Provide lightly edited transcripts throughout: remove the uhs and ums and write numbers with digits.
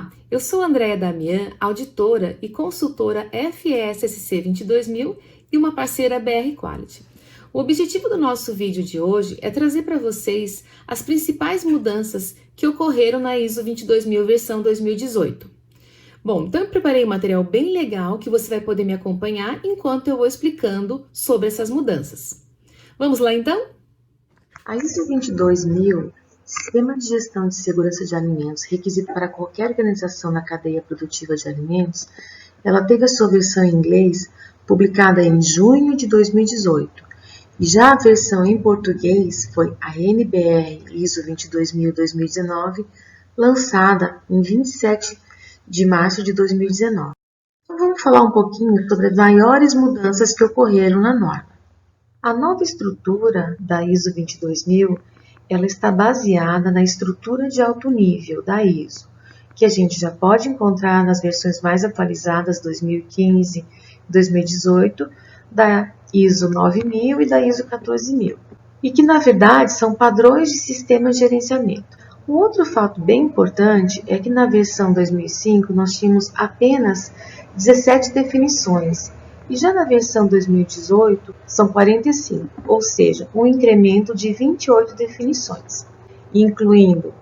Olá, eu sou Andréa Damian, auditora e consultora FESSC 22000 e uma parceira BR Quality. O objetivo do nosso vídeo de hoje é trazer para vocês as principais mudanças que ocorreram na ISO 22000 versão 2018. Bom, então eu preparei um material bem legal que você vai poder me acompanhar enquanto eu vou explicando sobre essas mudanças. Vamos lá então? A ISO 22000, Sistema de Gestão de Segurança de Alimentos, requisito para qualquer organização na cadeia produtiva de alimentos, ela teve a sua versão em inglês publicada em junho de 2018. E já a versão em português foi a NBR ISO 22000-2019, lançada em 27 de março de 2019. Então vamos falar um pouquinho sobre as maiores mudanças que ocorreram na norma. A nova estrutura da ISO 22000, ela está baseada na estrutura de alto nível da ISO, que a gente já pode encontrar nas versões mais atualizadas 2015 e 2018, da ISO 9000 e da ISO 14000, e que na verdade são padrões de sistema de gerenciamento. Um outro fato bem importante é que na versão 2005 nós tínhamos apenas 17 definições, e já na versão 2018 são 45, ou seja, um incremento de 28 definições, incluindo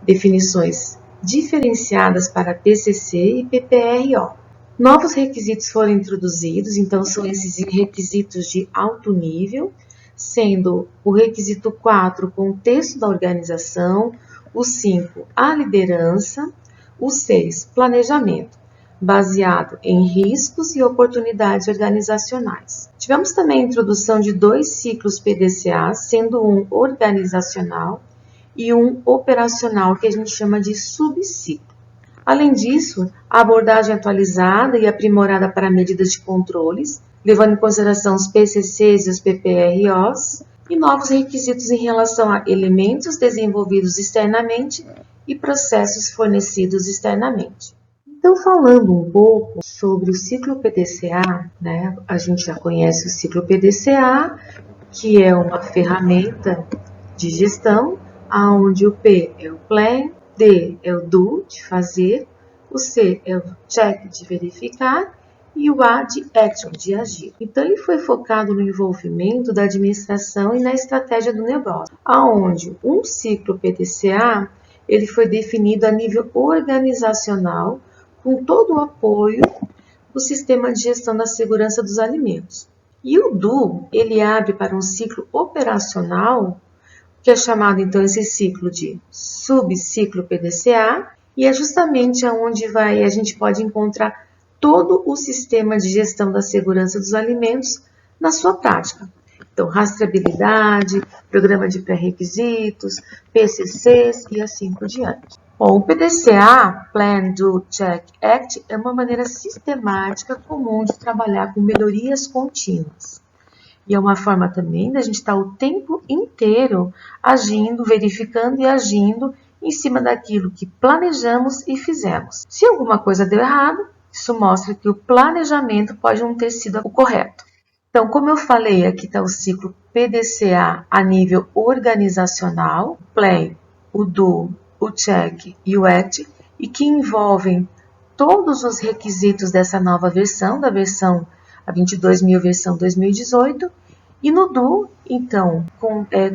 definições diferenciadas para PCC e PPRO. Novos requisitos foram introduzidos, então são esses requisitos de alto nível, sendo o requisito 4, contexto da organização, o 5, a liderança, o 6, planejamento, baseado em riscos e oportunidades organizacionais. Tivemos também a introdução de 2 ciclos PDCA, sendo um organizacional e um operacional, que a gente chama de subciclo. Além disso, a abordagem atualizada e aprimorada para medidas de controles, levando em consideração os PCCs e os PPROs, e novos requisitos em relação a elementos desenvolvidos externamente e processos fornecidos externamente. Então, falando um pouco sobre o ciclo PDCA, né? A gente já conhece o ciclo PDCA, que é uma ferramenta de gestão, onde o P é o Plan, D é o Do, de fazer, o C é o Check, de verificar, e o A de Action, de agir. Então, ele foi focado no envolvimento da administração e na estratégia do negócio, onde um ciclo PDCA ele foi definido a nível organizacional, com todo o apoio do sistema de gestão da segurança dos alimentos. E o DO, ele abre para um ciclo operacional, que é chamado então esse ciclo de subciclo PDCA, e é justamente onde a gente pode encontrar todo o sistema de gestão da segurança dos alimentos na sua prática. Então, rastreabilidade, programa de pré-requisitos, PCCs e assim por diante. Bom, o PDCA, Plan, Do, Check, Act, é uma maneira sistemática comum de trabalhar com melhorias contínuas. E é uma forma também da gente estar o tempo inteiro agindo, verificando e agindo em cima daquilo que planejamos e fizemos. Se alguma coisa deu errado, isso mostra que o planejamento pode não ter sido o correto. Então, como eu falei, aqui está o ciclo PDCA a nível organizacional, Plan, o Do, o Check e o Act, e que envolvem todos os requisitos dessa nova versão, da versão a 22000 versão 2018, e no Do, então,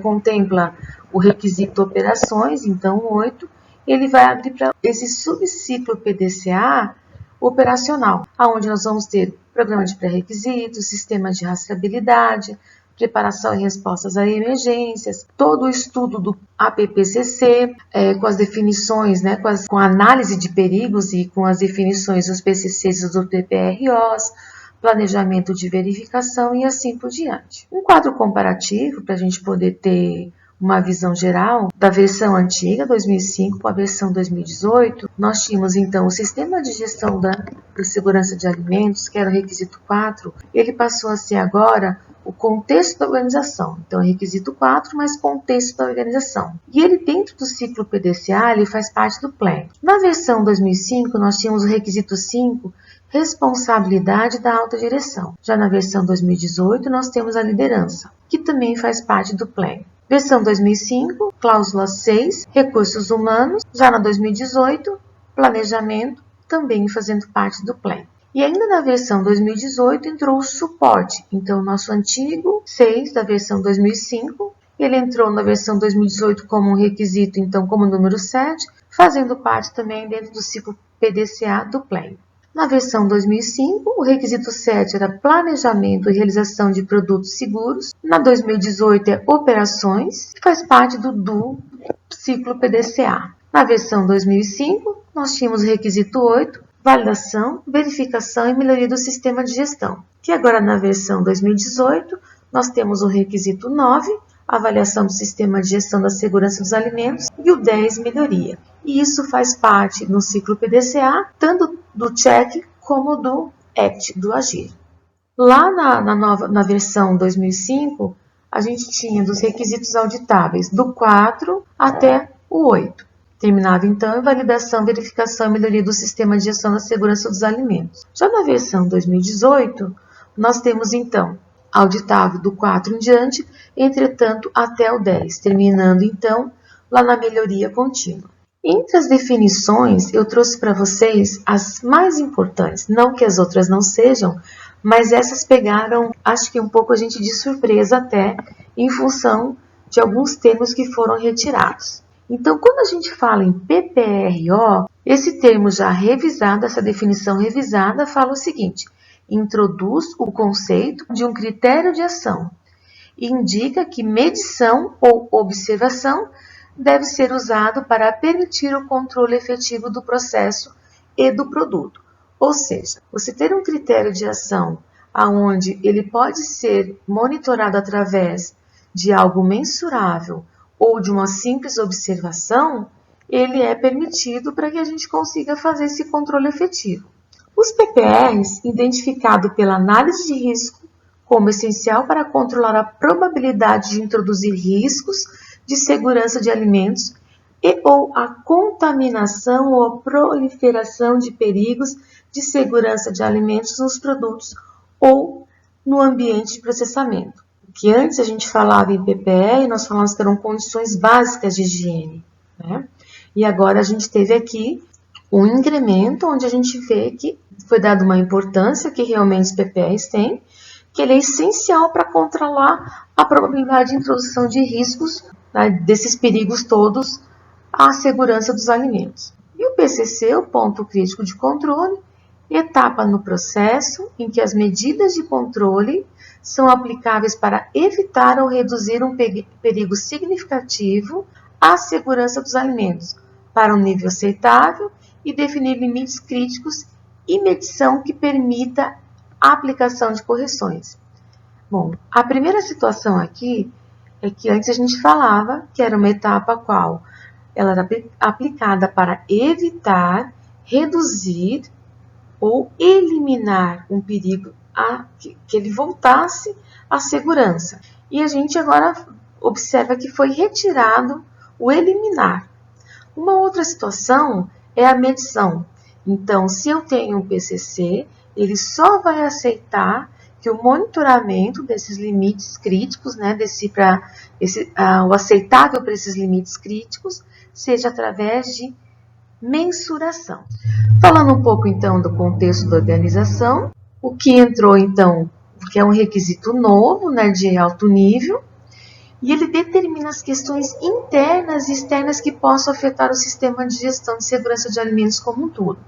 contempla o requisito operações, então 8, ele vai abrir para esse subciclo PDCA operacional, onde nós vamos ter programa de pré-requisitos, sistema de rastreabilidade, preparação e respostas a emergências, todo o estudo do APPCC, com as definições, né, com a análise de perigos e com as definições dos PCCs e dos PPROs, planejamento de verificação e assim por diante. Um quadro comparativo para a gente poder ter uma visão geral da versão antiga, 2005, para a versão 2018, nós tínhamos então o sistema de gestão da segurança de alimentos, que era o requisito 4, ele passou a ser agora o contexto da organização. Então, é requisito 4, mas contexto da organização. E ele, dentro do ciclo PDCA, ele faz parte do Plan. Na versão 2005, nós tínhamos o requisito 5, responsabilidade da alta direção. Já na versão 2018, nós temos a liderança, que também faz parte do Plan. Versão 2005, cláusula 6, recursos humanos. Já na 2018, planejamento, também fazendo parte do Plan. E ainda na versão 2018 entrou o suporte. Então, nosso antigo 6 da versão 2005, ele entrou na versão 2018 como um requisito, então como número 7, fazendo parte também dentro do ciclo PDCA do Plan. Na versão 2005, o requisito 7 era planejamento e realização de produtos seguros. Na 2018 é operações, que faz parte do ciclo PDCA. Na versão 2005, nós tínhamos o requisito 8, validação, verificação e melhoria do sistema de gestão. Que agora na versão 2018, nós temos o requisito 9, avaliação do sistema de gestão da segurança dos alimentos, e o 10, melhoria. E isso faz parte no ciclo PDCA, tanto do check como do act, do agir. Lá na versão 2005, a gente tinha dos requisitos auditáveis do 4 até o 8. Terminava então em validação, verificação e melhoria do sistema de gestão da segurança dos alimentos. Já na versão 2018, nós temos então auditável do 4 em diante, entretanto até o 10, terminando então lá na melhoria contínua. Entre as definições, eu trouxe para vocês as mais importantes, não que as outras não sejam, mas essas pegaram, acho que um pouco a gente de surpresa até, em função de alguns termos que foram retirados. Então, quando a gente fala em PPRO, esse termo já revisado, essa definição revisada, fala o seguinte: introduz o conceito de um critério de ação e indica que medição ou observação deve ser usado para permitir o controle efetivo do processo e do produto. Ou seja, você ter um critério de ação onde ele pode ser monitorado através de algo mensurável ou de uma simples observação, ele é permitido para que a gente consiga fazer esse controle efetivo. Os PPRs, identificado pela análise de risco como essencial para controlar a probabilidade de introduzir riscos de segurança de alimentos e ou a contaminação ou a proliferação de perigos de segurança de alimentos nos produtos ou no ambiente de processamento. Que antes a gente falava em PPR, nós falávamos que eram condições básicas de higiene, né? E agora a gente teve aqui um incremento onde a gente vê que foi dada uma importância que realmente os PPRs têm, que ele é essencial para controlar a probabilidade de introdução de riscos, né, desses perigos todos à segurança dos alimentos. E o PCC, o ponto crítico de controle, etapa no processo em que as medidas de controle são aplicáveis para evitar ou reduzir um perigo significativo à segurança dos alimentos, para um nível aceitável e definir limites críticos e medição que permita a aplicação de correções. Bom, a primeira situação aqui é que antes a gente falava que era uma etapa qual ela era aplicada para evitar, reduzir ou eliminar um perigo que ele voltasse à segurança. E a gente agora observa que foi retirado o eliminar. Uma outra situação é a medição. Então, se eu tenho um PCC, ele só vai aceitar que o monitoramento desses limites críticos, né, o aceitável para esses limites críticos, seja através de mensuração. Falando um pouco então do contexto da organização, o que entrou então, que é um requisito novo, né, de alto nível, e ele determina as questões internas e externas que possam afetar o sistema de gestão de segurança de alimentos como um todo.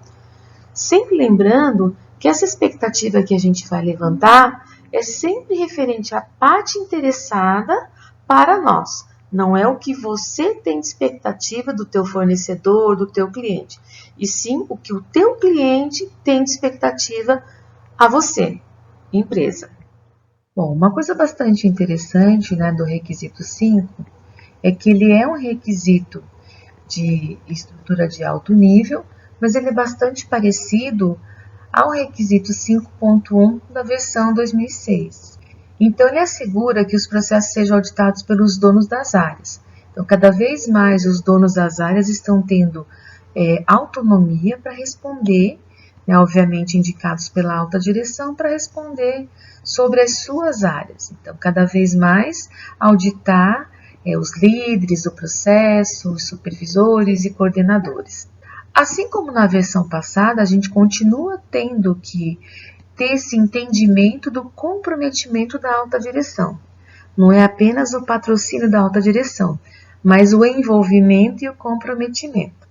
Sempre lembrando que essa expectativa que a gente vai levantar é sempre referente à parte interessada para nós. Não é o que você tem de expectativa do teu fornecedor, do teu cliente, e sim o que o teu cliente tem de expectativa a você, empresa. Bom, uma coisa bastante interessante, né, do requisito 5 é que ele é um requisito de estrutura de alto nível, mas ele é bastante parecido ao requisito 5.1 da versão 2006. Então, ele assegura que os processos sejam auditados pelos donos das áreas. Então, cada vez mais os donos das áreas estão tendo autonomia para responder, né, obviamente indicados pela alta direção, para responder sobre as suas áreas. Então, cada vez mais auditar os líderes do processo, os supervisores e coordenadores. Assim como na versão passada, a gente continua tendo que ter esse entendimento do comprometimento da alta direção. Não é apenas o patrocínio da alta direção, mas o envolvimento e o comprometimento.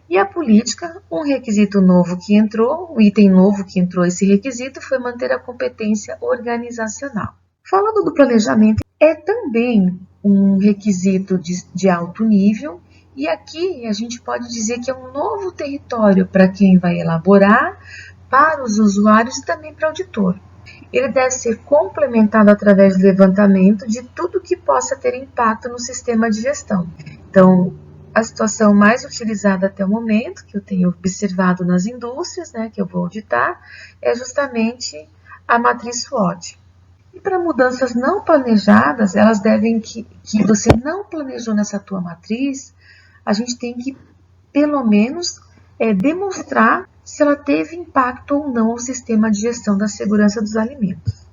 E a política, um requisito novo que entrou, um item novo que entrou esse requisito foi manter a competência organizacional. Falando do planejamento, é também um requisito de alto nível, e aqui a gente pode dizer que é um novo território para quem vai elaborar, para os usuários e também para o auditor. Ele deve ser complementado através do levantamento de tudo que possa ter impacto no sistema de gestão. Então, a situação mais utilizada até o momento, que eu tenho observado nas indústrias, que eu vou auditar, é justamente a matriz SWOT. E para mudanças não planejadas, elas devem que você não planejou nessa tua matriz, a gente tem que, pelo menos, demonstrar se ela teve impacto ou não no sistema de gestão da segurança dos alimentos.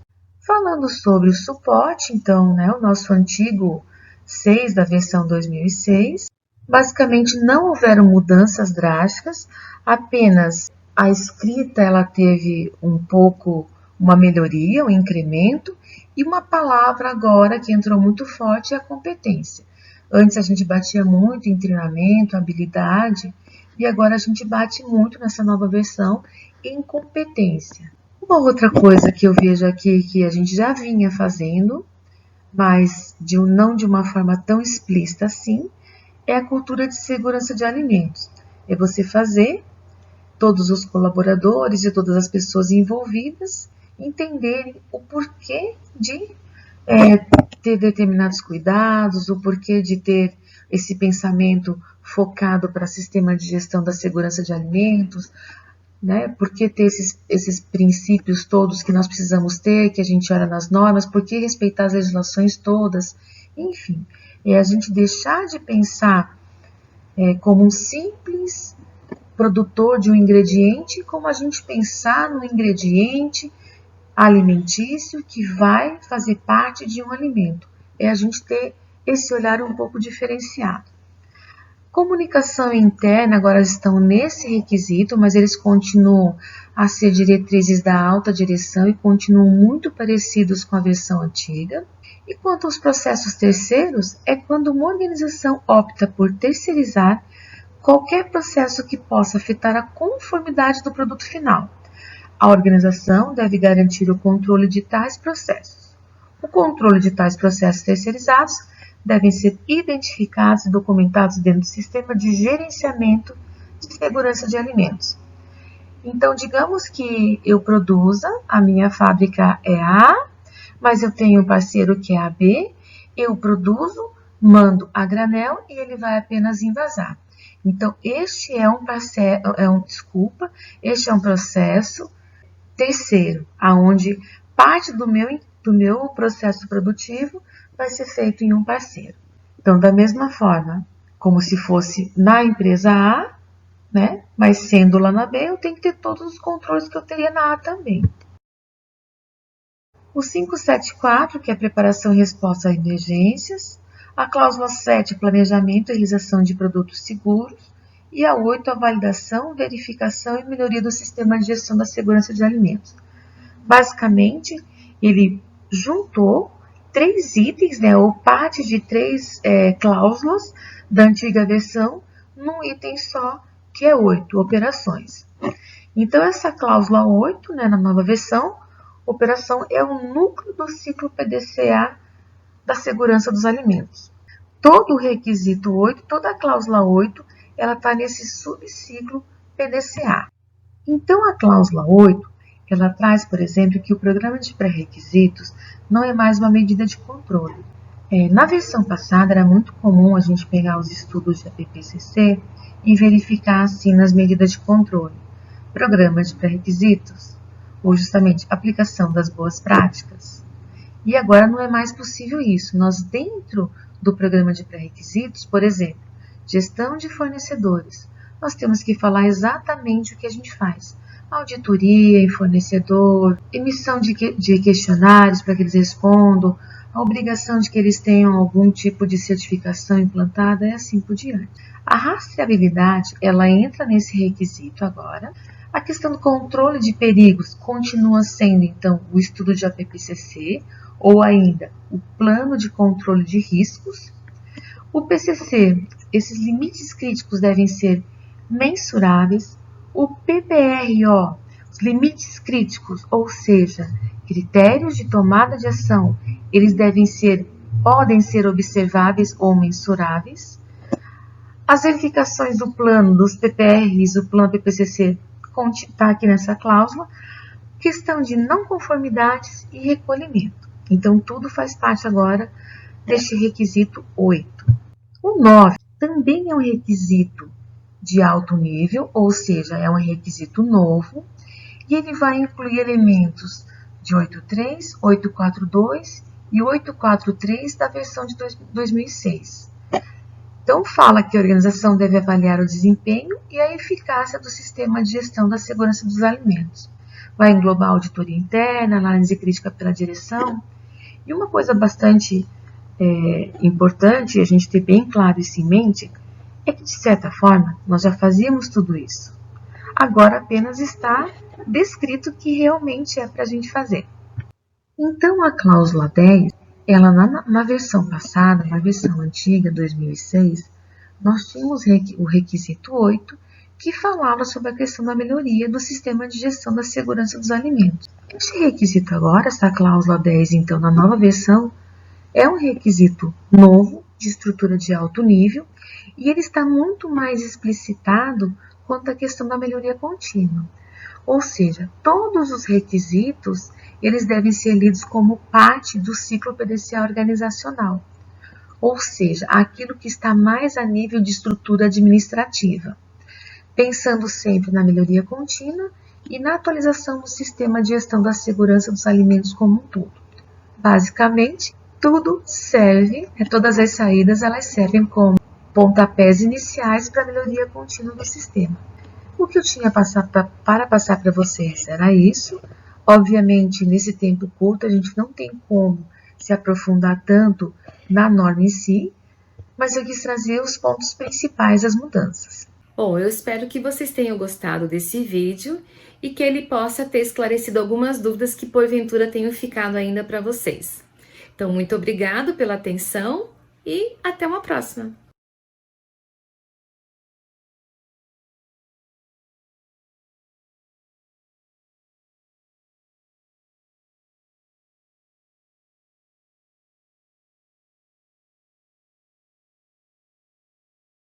Falando sobre o suporte, então, o nosso antigo 6 da versão 2006, basicamente não houveram mudanças drásticas, apenas a escrita ela teve um pouco uma melhoria, um incremento, e uma palavra agora que entrou muito forte é a competência. Antes a gente batia muito em treinamento, habilidade, e agora a gente bate muito nessa nova versão em competência. Uma outra coisa que eu vejo aqui que a gente já vinha fazendo, mas não de uma forma tão explícita assim, é a cultura de segurança de alimentos. É você fazer todos os colaboradores e todas as pessoas envolvidas entenderem o porquê de ter determinados cuidados, o porquê de ter esse pensamento focado para sistema de gestão da segurança de alimentos, por que ter esses princípios todos que nós precisamos ter, que a gente olha nas normas, por que respeitar as legislações todas, enfim, é a gente deixar de pensar como um simples produtor de um ingrediente, como a gente pensar no ingrediente alimentício que vai fazer parte de um alimento. É a gente ter esse olhar um pouco diferenciado. Comunicação interna agora estão nesse requisito, mas eles continuam a ser diretrizes da alta direção e continuam muito parecidos com a versão antiga. E quanto aos processos terceiros, é quando uma organização opta por terceirizar qualquer processo que possa afetar a conformidade do produto final. A organização deve garantir o controle de tais processos. O controle de tais processos terceirizados devem ser identificados e documentados dentro do sistema de gerenciamento de segurança de alimentos. Então, digamos que eu produza, a minha fábrica é A, mas eu tenho um parceiro que é a B, eu produzo, mando a granel e ele vai apenas envasar. Então, este é um processo terceiro, aonde parte do meu processo produtivo vai ser feito em um parceiro. Então, da mesma forma, como se fosse na empresa A, mas sendo lá na B, eu tenho que ter todos os controles que eu teria na A também. O 574, que é preparação e resposta a emergências. A cláusula 7, planejamento e realização de produtos seguros. E a 8, a validação, verificação e melhoria do sistema de gestão da segurança de alimentos. Basicamente, ele juntou 3 itens, ou parte de 3 cláusulas da antiga versão, num item só, que é 8, operações. Então, essa cláusula 8, na nova versão, operação é o núcleo do ciclo PDCA da segurança dos alimentos. Todo o requisito 8, toda a cláusula 8, ela está nesse subciclo PDCA. Então, a cláusula 8, ela traz, por exemplo, que o programa de pré-requisitos não é mais uma medida de controle. Na versão passada, era muito comum a gente pegar os estudos de APPCC e verificar, assim, nas medidas de controle. Programa de pré-requisitos, ou justamente aplicação das boas práticas. E agora não é mais possível isso. Nós, dentro do programa de pré-requisitos, por exemplo, gestão de fornecedores, nós temos que falar exatamente o que a gente faz. Auditoria em fornecedor, emissão de questionários para que eles respondam, a obrigação de que eles tenham algum tipo de certificação implantada e assim por diante. A rastreabilidade, ela entra nesse requisito agora. A questão do controle de perigos continua sendo, então, o estudo de APPCC, ou ainda o plano de controle de riscos. O PCC, esses limites críticos devem ser mensuráveis. O PPRO, os limites críticos, ou seja, critérios de tomada de ação, eles podem ser observáveis ou mensuráveis. As verificações do plano, dos PPRs, o plano PPCC, está aqui nessa cláusula. Questão de não conformidades e recolhimento. Então, tudo faz parte agora deste requisito 8. O 9 também é um requisito de alto nível, ou seja, é um requisito novo, e ele vai incluir elementos de 8.3, 8.4.2 e 8.4.3 da versão de 2006. Então, fala que a organização deve avaliar o desempenho e a eficácia do sistema de gestão da segurança dos alimentos. Vai englobar auditoria interna, análise crítica pela direção. E uma coisa bastante importante, a gente ter bem claro isso em mente, é que, de certa forma, nós já fazíamos tudo isso. Agora apenas está descrito o que realmente é para a gente fazer. Então, a cláusula 10, ela na versão passada, na versão antiga, 2006, nós tínhamos o requisito 8, que falava sobre a questão da melhoria do sistema de gestão da segurança dos alimentos. Este requisito agora, essa cláusula 10, então, na nova versão, é um requisito novo, de estrutura de alto nível, e ele está muito mais explicitado quanto à questão da melhoria contínua. Ou seja, todos os requisitos, eles devem ser lidos como parte do ciclo PDCA organizacional. Ou seja, aquilo que está mais a nível de estrutura administrativa, pensando sempre na melhoria contínua e na atualização do sistema de gestão da segurança dos alimentos como um todo. Basicamente, tudo serve, todas as saídas elas servem como pontapés iniciais para a melhoria contínua do sistema. O que eu tinha para passar para vocês era isso. Obviamente, nesse tempo curto, a gente não tem como se aprofundar tanto na norma em si, mas eu quis trazer os pontos principais das mudanças. Bom, eu espero que vocês tenham gostado desse vídeo e que ele possa ter esclarecido algumas dúvidas que porventura tenham ficado ainda para vocês. Então, muito obrigado pela atenção e até uma próxima!